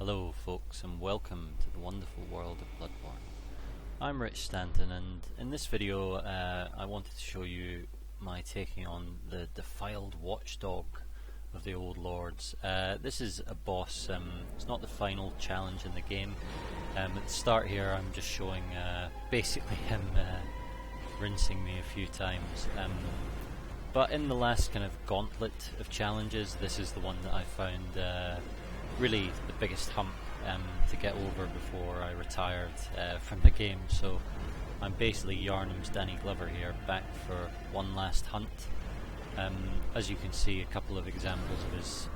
Hello folks and welcome to the wonderful world of Bloodborne. I'm Rich Stanton, and in this video I wanted to show you my taking on the Defiled Watchdog of the Old Lords. This is a boss, it's not the final challenge in the game. At the start here I'm just showing basically him rinsing me a few times. But in the last kind of gauntlet of challenges, this is the one that I found really the biggest hump to get over before I retired from the game. So I'm basically Yarnum's Danny Glover here, back for one last hunt. As you can see, a couple of examples of his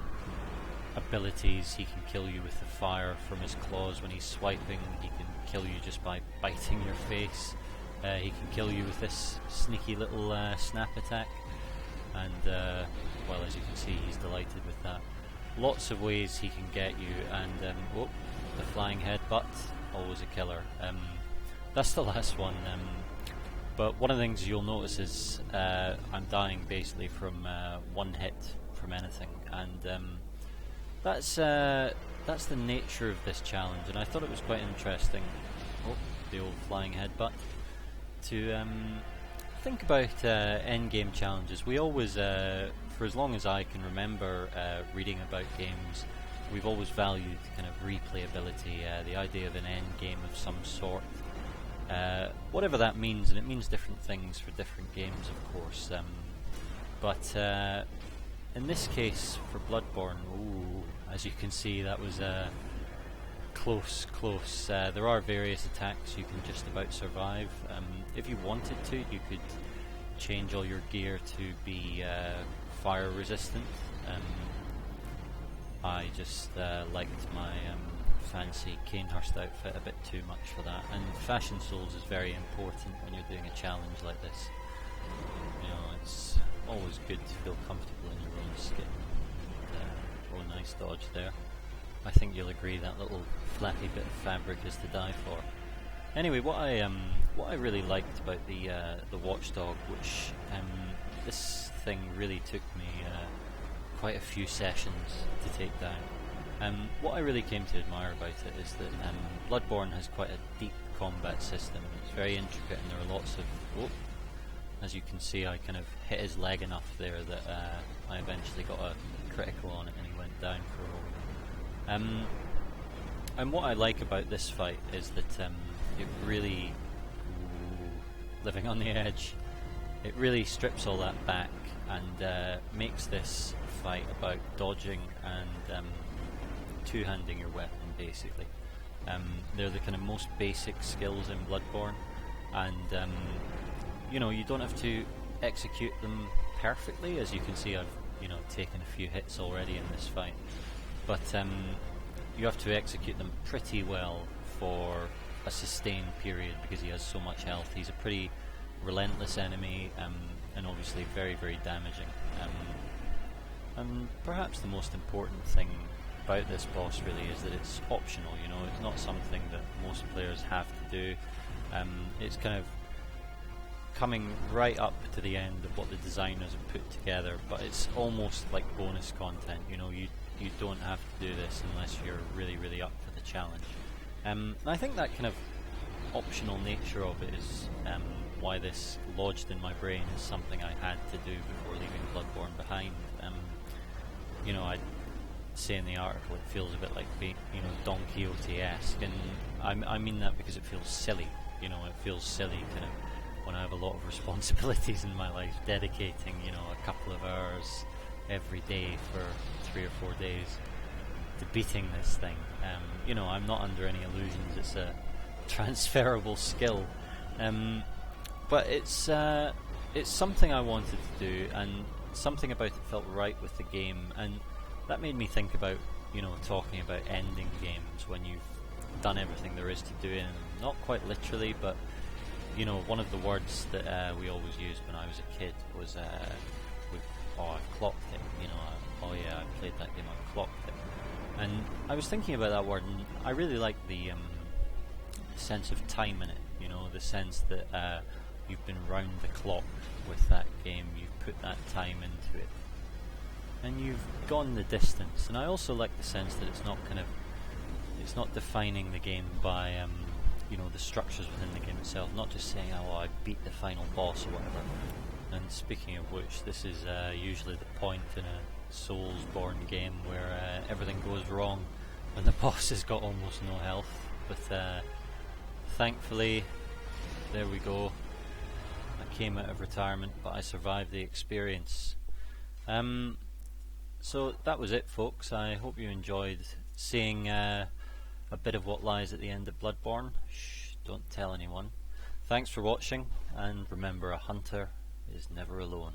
abilities. He can kill you with the fire from his claws when he's swiping. He can kill you just by biting your face. He can kill you with this sneaky little snap attack. And well, as you can see, he's delighted with that. Lots of ways he can get you, and oh, the flying headbutt, always a killer. That's the last one. But one of the things you'll notice is I'm dying basically from one hit from anything, and that's the nature of this challenge. And I thought it was quite interesting. Oh, the old flying headbutt. To think about endgame challenges. We always, for as long as I can remember reading about games, we've always valued kind of replayability, the idea of an end game of some sort. Whatever that means, and it means different things for different games, of course. But in this case, for Bloodborne, ooh, as you can see, that was close. There are various attacks you can just about survive. If you wanted to, you could change all your gear to be fire resistant. I just liked my fancy Canehurst outfit a bit too much for that, and Fashion Souls is very important when you're doing a challenge like this. You know, it's always good to feel comfortable in your own skin. Oh, nice dodge there. I think you'll agree that little flappy bit of fabric is to die for. Anyway, what I really liked about the Watchdog, which this thing really took me quite a few sessions to take down. What I really came to admire about it is that Bloodborne has quite a deep combat system. It's very intricate, and there are lots of... Oh, as you can see, I kind of hit his leg enough there that I eventually got a critical on it, and he went down for a roll. And what I like about this fight is that it really, living on the edge, it really strips all that back and makes this fight about dodging and two-handing your weapon, basically. They're the kind of most basic skills in Bloodborne, and you know, you don't have to execute them perfectly. As you can see, I've taken a few hits already in this fight. But you have to execute them pretty well for a sustained period because he has so much health. He's a pretty relentless enemy, and obviously very, very damaging. And perhaps the most important thing about this boss really is that it's optional. You know, it's not something that most players have to do. It's kind of coming right up to the end of what the designers have put together, but it's almost like bonus content. You know, you don't have to do this unless you're really, really up for the challenge. And I think that kind of optional nature of it is why this lodged in my brain as something I had to do before leaving Bloodborne behind. You know, I'd say in the article it feels a bit like being, Don Quixote-esque, and I mean that because it feels silly. You know, it feels silly kind of when I have a lot of responsibilities in my life, dedicating, a couple of hours every day for 3 or 4 days to beating this thing. I'm not under any illusions it's a transferable skill, but it's something I wanted to do, and something about it felt right with the game, and that made me think about talking about ending games when you've done everything there is to do in them. Not quite literally, but one of the words that we always used when I was a kid was I've clocked it, I played that game, I've clocked it. And I was thinking about that word, and I really like the sense of time in it, the sense that you've been round the clock with that game, you've put that time into it, and you've gone the distance. And I also like the sense that it's not kind of not defining the game by you know, the structures within the game itself, not just saying, oh, I beat the final boss or whatever. And speaking of which, this is usually the point in a Soulsborne game where everything goes wrong and the boss has got almost no health. But thankfully, there we go. I came out of retirement, but I survived the experience. So that was it, folks. I hope you enjoyed seeing a bit of what lies at the end of Bloodborne. Shh, don't tell anyone. Thanks for watching, and remember, a hunter is never alone.